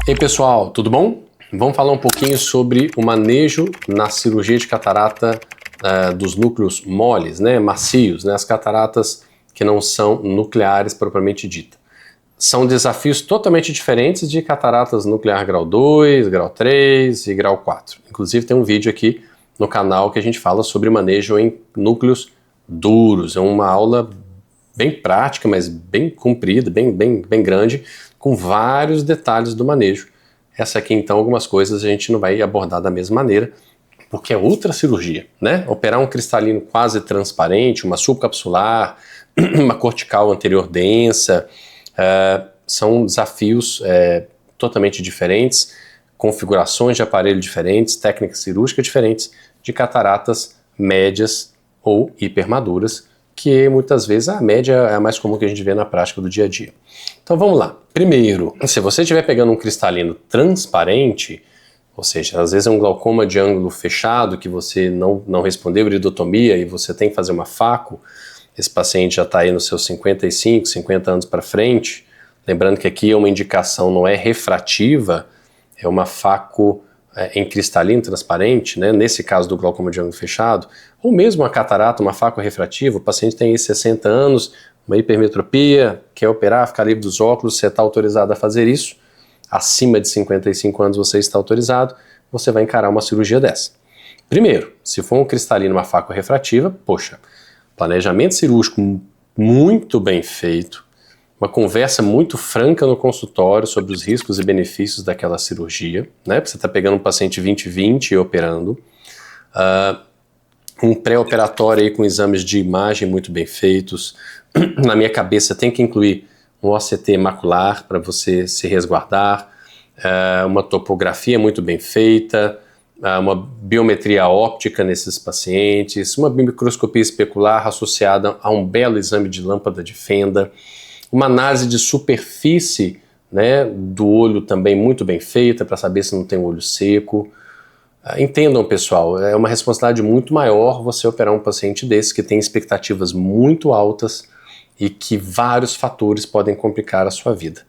E aí pessoal, tudo bom? Vamos falar um pouquinho sobre o manejo na cirurgia de catarata dos núcleos moles, né, macios, né, as cataratas que não são nucleares propriamente dita. São desafios totalmente diferentes de cataratas nuclear grau 2, grau 3 e grau 4. Inclusive tem um vídeo aqui no canal que a gente fala sobre manejo em núcleos duros. É uma aula bem prática, mas bem comprida, bem grande, com vários detalhes do manejo. Essa aqui, então, algumas coisas a gente não vai abordar da mesma maneira, porque é outra cirurgia, né? Operar um cristalino quase transparente, uma subcapsular, uma cortical anterior densa, são desafios totalmente diferentes, configurações de aparelho diferentes, técnicas cirúrgicas diferentes de cataratas médias ou hipermaduras, que muitas vezes a média é a mais comum que a gente vê na prática do dia a dia. Então vamos lá. Primeiro, se você estiver pegando um cristalino transparente, ou seja, às vezes é um glaucoma de ângulo fechado que você não respondeu iridotomia e você tem que fazer uma faco, esse paciente já está aí nos seus 55, 50 anos para frente, lembrando que aqui é uma indicação, não é refrativa, é uma faco em cristalino transparente, né? Nesse caso do glaucoma de ângulo fechado, ou mesmo uma catarata, uma faco refrativa, o paciente tem aí 60 anos, uma hipermetropia, quer operar, ficar livre dos óculos, você está autorizado a fazer isso, acima de 55 anos você está autorizado, você vai encarar uma cirurgia dessa. Primeiro, se for um cristalino, uma faco refrativa, poxa, planejamento cirúrgico muito bem feito, uma conversa muito franca no consultório sobre os riscos e benefícios daquela cirurgia, né? Porque você está pegando um paciente 20/20 e operando. Um pré-operatório aí com exames de imagem muito bem feitos. Na minha cabeça tem que incluir um OCT macular para você se resguardar, uma topografia muito bem feita, uma biometria óptica nesses pacientes, uma microscopia especular associada a um belo exame de lâmpada de fenda, uma análise de superfície, né, do olho também muito bem feita para saber se não tem um olho seco. Entendam, pessoal, é uma responsabilidade muito maior você operar um paciente desse que tem expectativas muito altas e que vários fatores podem complicar a sua vida.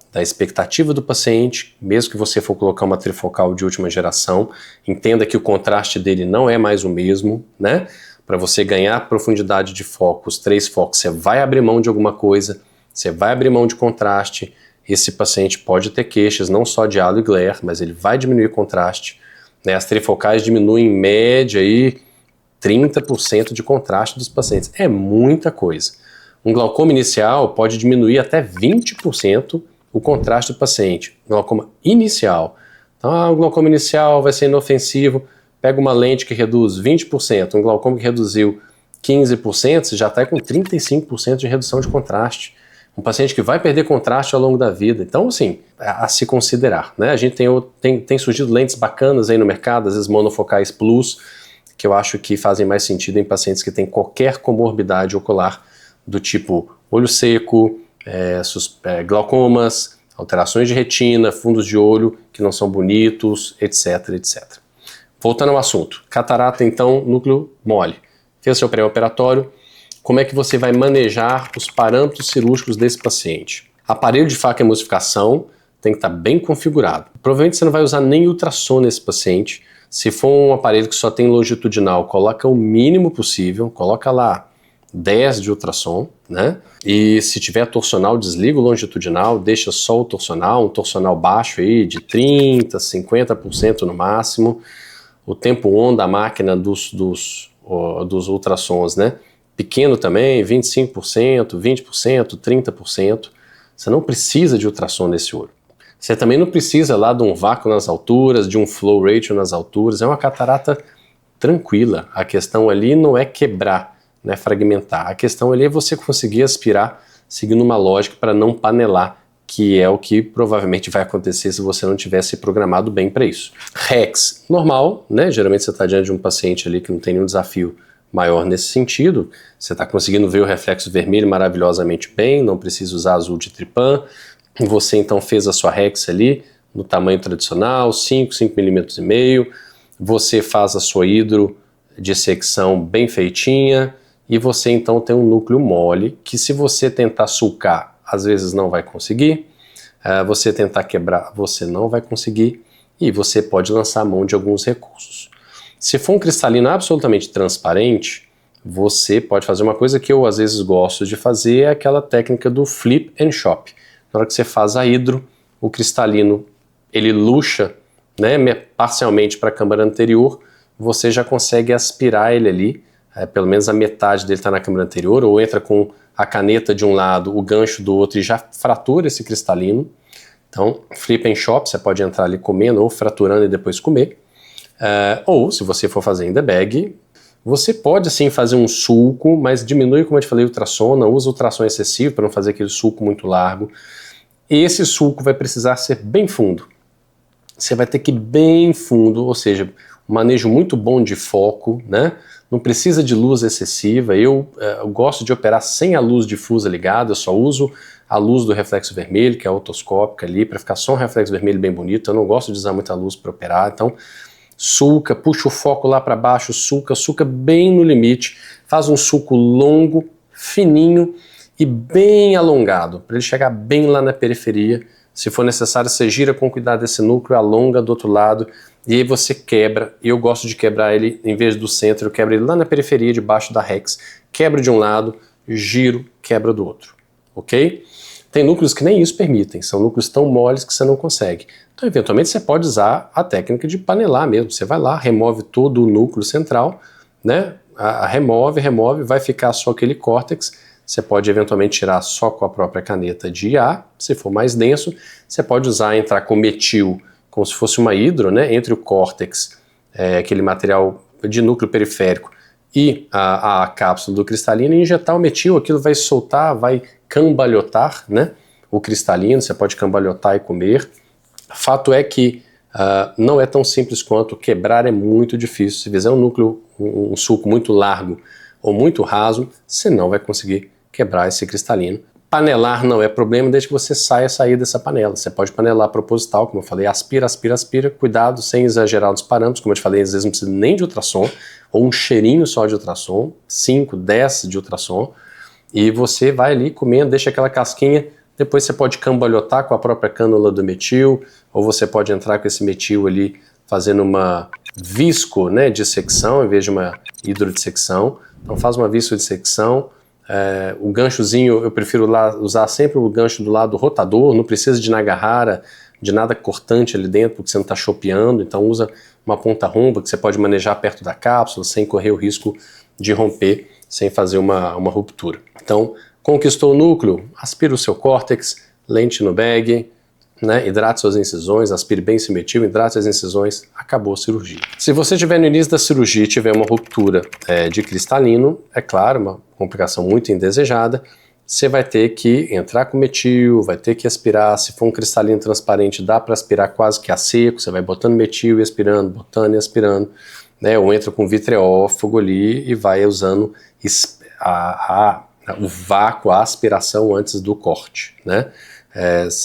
Da expectativa do paciente, mesmo que você for colocar uma trifocal de última geração, entenda que o contraste dele não é mais o mesmo, né? Para você ganhar profundidade de foco, os 3 focos, você vai abrir mão de alguma coisa, você vai abrir mão de contraste, esse paciente pode ter queixas não só de halo e glare, mas ele vai diminuir o contraste, né? As trifocais diminuem em média aí 30% de contraste dos pacientes, é muita coisa. Um glaucoma inicial pode diminuir até 20% o contraste do paciente, glaucoma inicial. Então, o glaucoma inicial vai ser inofensivo, pega uma lente que reduz 20%, um glaucoma que reduziu 15%, você já está com 35% de redução de contraste. Um paciente que vai perder contraste ao longo da vida. Então, assim, a se considerar, né? A gente tem surgido lentes bacanas aí no mercado, às vezes monofocais plus, que eu acho que fazem mais sentido em pacientes que têm qualquer comorbidade ocular do tipo olho seco, glaucomas, alterações de retina, fundos de olho que não são bonitos, etc, etc. Voltando ao assunto, catarata então, núcleo mole. Fez seu pré-operatório, como é que você vai manejar os parâmetros cirúrgicos desse paciente? Aparelho de faca e emulsificação tem que estar bem configurado. Provavelmente você não vai usar nem ultrassom nesse paciente. Se for um aparelho que só tem longitudinal, coloca o mínimo possível, coloca lá 10 de ultrassom, né? E se tiver torcional, desliga o longitudinal, deixa só o torcional, um torcional baixo aí de 30%, 50% no máximo. O tempo on da máquina dos ultrassons, né? Pequeno também, 25%, 20%, 30%. Você não precisa de ultrassom nesse olho. Você também não precisa lá de um vácuo nas alturas, de um flow ratio nas alturas. É uma catarata tranquila. A questão ali não é quebrar, não é fragmentar. A questão ali é você conseguir aspirar seguindo uma lógica para não panelar, que é o que provavelmente vai acontecer se você não tivesse programado bem para isso. Rex, normal, né? Geralmente você está diante de um paciente ali que não tem nenhum desafio maior nesse sentido, você está conseguindo ver o reflexo vermelho maravilhosamente bem, não precisa usar azul de trypan, você então fez a sua Rex ali, no tamanho tradicional, 5 milímetros e meio, você faz a sua hidrodissecção bem feitinha, e você então tem um núcleo mole, que se você tentar sulcar, às vezes não vai conseguir, você tentar quebrar, você não vai conseguir, e você pode lançar mão de alguns recursos. Se for um cristalino absolutamente transparente, você pode fazer uma coisa que eu às vezes gosto de fazer, é aquela técnica do flip and chop. Na hora que você faz a hidro, o cristalino ele luxa, né, parcialmente para a câmara anterior, você já consegue aspirar ele ali, pelo menos a metade dele está na câmara anterior, ou entra com a caneta de um lado, o gancho do outro e já fratura esse cristalino. Então, flip and chop, você pode entrar ali comendo ou fraturando e depois comer. Ou, se você for fazer em the bag, você pode sim fazer um sulco, mas diminui, como eu te falei, o ultrassom, não usa ultrassom excessivo para não fazer aquele sulco muito largo. E esse sulco vai precisar ser bem fundo. Você vai ter que ir bem fundo, ou seja, um manejo muito bom de foco, né? Não precisa de luz excessiva. Eu gosto de operar sem a luz difusa ligada, eu só uso a luz do reflexo vermelho, que é otoscópica ali, para ficar só um reflexo vermelho bem bonito. Eu não gosto de usar muita luz para operar, então sulca, puxa o foco lá para baixo, sulca bem no limite, faz um sulco longo, fininho e bem alongado, para ele chegar bem lá na periferia. Se for necessário, você gira com cuidado esse núcleo, alonga do outro lado, e aí você quebra. Eu gosto de quebrar ele, em vez do centro, eu quebro ele lá na periferia, debaixo da Rex, quebro de um lado, giro, quebra do outro, ok? Tem núcleos que nem isso permitem, são núcleos tão moles que você não consegue. Então, eventualmente, você pode usar a técnica de panelar mesmo. Você vai lá, remove todo o núcleo central, né? Remove, vai ficar só aquele córtex. Você pode eventualmente tirar só com a própria caneta de IA, se for mais denso. Você pode entrar com metil, como se fosse uma hidro, né? Entre o córtex, aquele material de núcleo periférico, e a cápsula do cristalino, e injetar o metil. Aquilo vai soltar, vai cambalhotar, né? O cristalino, você pode cambalhotar e comer. Fato é que não é tão simples quanto quebrar, é muito difícil. Se fizer um núcleo, um sulco muito largo ou muito raso, você não vai conseguir quebrar esse cristalino. Panelar não é problema desde que você sair dessa panela. Você pode panelar proposital, como eu falei, aspira, cuidado sem exagerar os parâmetros, como eu te falei, às vezes não precisa nem de ultrassom, ou um cheirinho só de ultrassom, 5, 10 de ultrassom, e você vai ali comendo, deixa aquela casquinha. Depois você pode cambalhotar com a própria cânula do metil, ou você pode entrar com esse metil ali fazendo uma visco, né, dissecção em vez de uma hidrodissecção. Então faz uma visco dissecção. O ganchozinho, eu prefiro usar sempre o gancho do lado rotador, não precisa de Nagahara, de nada cortante ali dentro, porque você não está chopeando. Então usa uma ponta romba que você pode manejar perto da cápsula sem correr o risco de romper, sem fazer uma ruptura. Então, conquistou o núcleo, aspira o seu córtex, lente no bag, né, hidrate suas incisões, aspire bem esse metil, hidrate as incisões, acabou a cirurgia. Se você estiver no início da cirurgia e tiver uma ruptura de cristalino, é claro, uma complicação muito indesejada, você vai ter que entrar com metil, vai ter que aspirar. Se for um cristalino transparente, dá para aspirar quase que a seco, você vai botando metil e aspirando, botando e aspirando, né, ou entra com vitreófago ali e vai usando o vácuo, a aspiração antes do corte, né?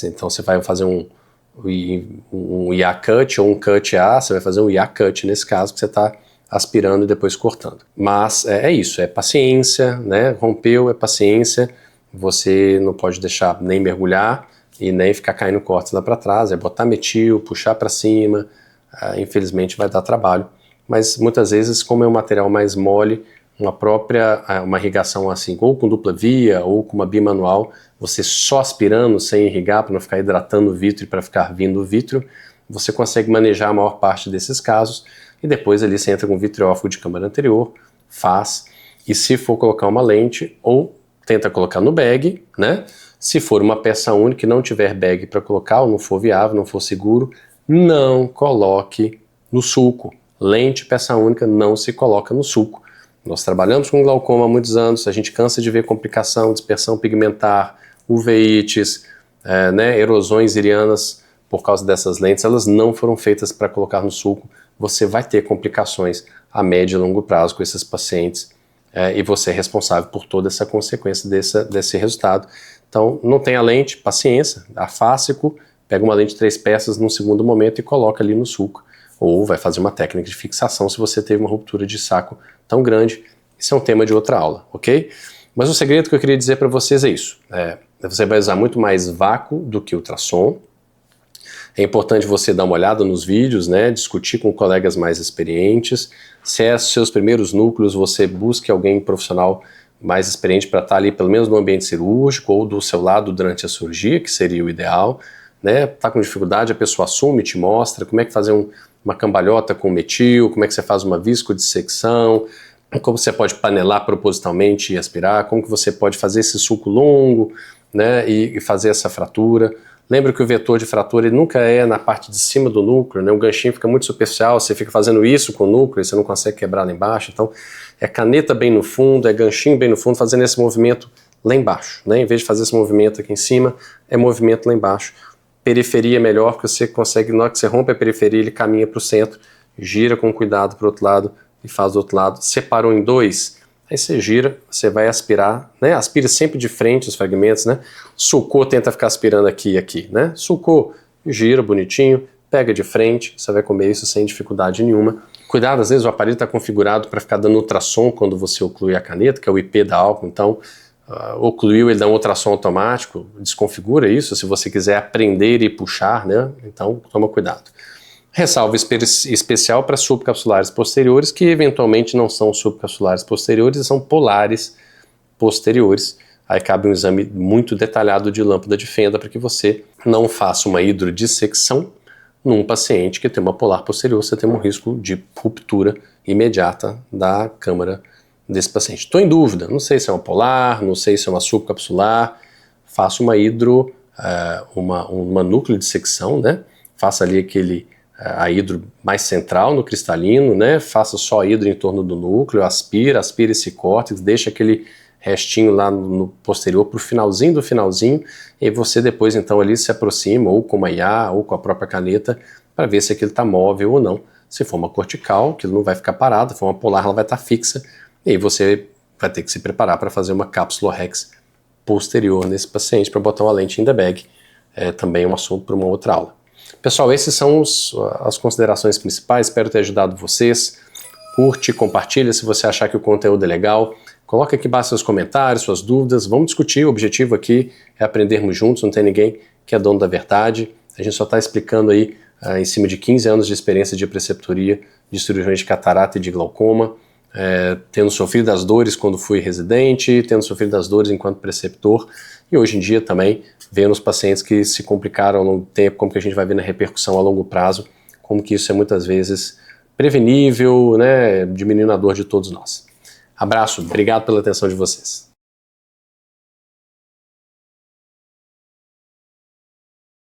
Então você vai fazer um IA cut ou um cut A, você vai fazer um IA cut nesse caso, que você está aspirando e depois cortando. Mas é isso, é paciência, né? Rompeu, é paciência, você não pode deixar nem mergulhar e nem ficar caindo cortes lá para trás, é botar metil, puxar para cima, infelizmente vai dar trabalho, mas muitas vezes, como é um material mais mole, uma irrigação assim, ou com dupla via, ou com uma bimanual, você só aspirando, sem irrigar, para não ficar hidratando o vítreo e para ficar vindo o vítreo, você consegue manejar a maior parte desses casos, e depois ali você entra com vitreófago de câmara anterior, faz, e se for colocar uma lente, ou tenta colocar no bag, né? Se for uma peça única e não tiver bag para colocar, ou não for viável, não for seguro, não coloque no sulco. Lente, peça única, não se coloca no sulco. Nós trabalhamos com glaucoma há muitos anos, a gente cansa de ver complicação, dispersão pigmentar, uveites, né, erosões irianas por causa dessas lentes. Elas não foram feitas para colocar no sulco. Você vai ter complicações a médio e longo prazo com esses pacientes, e você é responsável por toda essa consequência desse resultado. Então, não tenha lente, paciência, afásico, pega uma lente de 3 peças num segundo momento e coloca ali no sulco. Ou vai fazer uma técnica de fixação se você teve uma ruptura de saco tão grande. Isso é um tema de outra aula, ok? Mas o segredo que eu queria dizer para vocês é isso. Você vai usar muito mais vácuo do que ultrassom. É importante você dar uma olhada nos vídeos, né, discutir com colegas mais experientes. Se é seus primeiros núcleos, você busque alguém profissional mais experiente para estar ali, pelo menos no ambiente cirúrgico ou do seu lado durante a cirurgia, que seria o ideal. Né? Tá com dificuldade, a pessoa assume, te mostra como é que fazer uma cambalhota com metil, como é que você faz uma viscodissecção, como você pode panelar propositalmente e aspirar, como que você pode fazer esse sulco longo, né, e fazer essa fratura. Lembra que o vetor de fratura ele nunca é na parte de cima do núcleo, né? O ganchinho fica muito superficial, você fica fazendo isso com o núcleo e você não consegue quebrar lá embaixo. Então, é caneta bem no fundo, é ganchinho bem no fundo, fazendo esse movimento lá embaixo, né? Em vez de fazer esse movimento aqui em cima, é movimento lá embaixo. Periferia é melhor, porque você consegue, na hora que você rompe a periferia, ele caminha para o centro, gira com cuidado para o outro lado e faz do outro lado. Separou em dois, aí você gira, você vai aspirar, né? Aspira sempre de frente os fragmentos, né? Sulcou, tenta ficar aspirando aqui e aqui, né? Sulcou, gira bonitinho, pega de frente, você vai comer isso sem dificuldade nenhuma. Cuidado, às vezes o aparelho está configurado para ficar dando ultrassom quando você oclui a caneta, que é o IP da álcool, então ocluiu, ele dá um ultrassom automático, desconfigura isso, se você quiser aprender e puxar, né? Então toma cuidado. Ressalva especial para subcapsulares posteriores, que eventualmente não são subcapsulares posteriores, são polares posteriores. Aí cabe um exame muito detalhado de lâmpada de fenda para que você não faça uma hidrodissecção num paciente que tem uma polar posterior, você tem um risco de ruptura imediata da câmara desse paciente. Estou em dúvida, não sei se é uma polar, não sei se é uma subcapsular, faça uma uma núcleo dissecção, né? Faça ali a hidro mais central no cristalino, né? Faça só a hidro em torno do núcleo, aspira esse córtex, deixa aquele restinho lá no posterior para o finalzinho do finalzinho, e você depois então ali se aproxima ou com uma IA ou com a própria caneta para ver se aquilo está móvel ou não. Se for uma cortical, aquilo não vai ficar parado, se for uma polar ela vai estar fixa, e aí você vai ter que se preparar para fazer uma cápsula Rex posterior nesse paciente para botar uma lente in the bag. É também um assunto para uma outra aula. Pessoal, esses são as considerações principais, espero ter ajudado vocês. Curte, compartilha se você achar que o conteúdo é legal. Coloca aqui embaixo seus comentários, suas dúvidas, vamos discutir. O objetivo aqui é aprendermos juntos, não tem ninguém que é dono da verdade. A gente só está explicando aí em cima de 15 anos de experiência de preceptoria de cirurgiões de catarata e de glaucoma, tendo sofrido das dores quando fui residente, tendo sofrido das dores enquanto preceptor, e hoje em dia também vendo os pacientes que se complicaram ao longo do tempo, como que a gente vai ver na repercussão a longo prazo, como que isso é muitas vezes prevenível, né, diminuindo a dor de todos nós. Abraço, obrigado pela atenção de vocês.